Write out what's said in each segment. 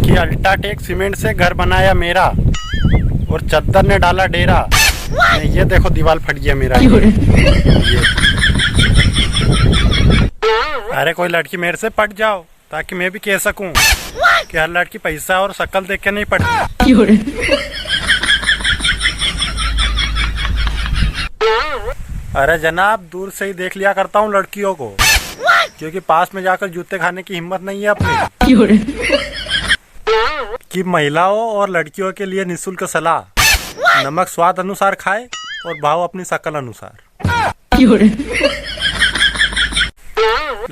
कि UltraTech cement से घर बनाया मेरा और चद्दर ने डाला डेरा। ये देखो दीवार फट गया मेरा ये। अरे कोई लड़की मेरे से पट जाओ ताकि मैं भी कह सकूं कि हर लड़की पैसा और शक्ल देख के नहीं पटती। अरे जनाब, दूर से ही देख लिया करता हूँ लड़कियों को, क्योंकि पास में जाकर जूते खाने की हिम्मत नहीं है अपनी। कि महिलाओं और लड़कियों के लिए निःशुल्क सलाह, नमक स्वाद अनुसार खाए और भाव अपनी शक्ल अनुसार।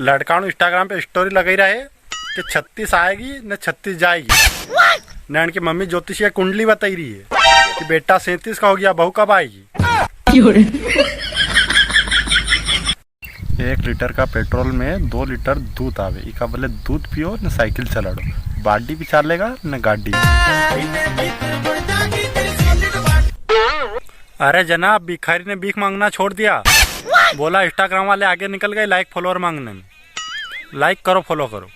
लड़का इंस्टाग्राम पे स्टोरी लगाई रहे कि 36 आएगी न 36 जाएगी। नैन की मम्मी ज्योतिषी कुंडली बताई रही है कि बेटा 37 का हो गया, बहू कब आएगी। 1 लीटर का पेट्रोल में 2 लीटर दूध आवे, इका बोले दूध पियो न साइकिल चलाड़ो, बाडी भी चलेगा न गाड़ी। अरे जनाब, भिखारी ने भीख मांगना छोड़ दिया, बोला इंस्टाग्राम वाले आगे निकल गए लाइक फॉलोअर मांगने में। लाइक करो, फॉलो करो।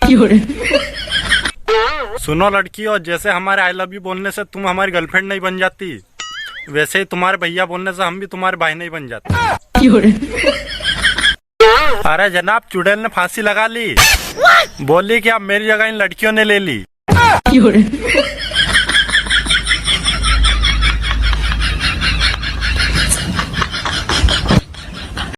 सुनो लड़कियों, जैसे हमारे आई लव यू बोलने से तुम हमारी गर्लफ्रेंड नहीं बन जाती, वैसे ही तुम्हारे भैया बोलने से हम भी तुम्हारे भाई नहीं बन जाते। अरे जनाब, चुड़ैल ने फांसी लगा ली, बोली कि अब मेरी जगह इन लड़कियों ने ले ली।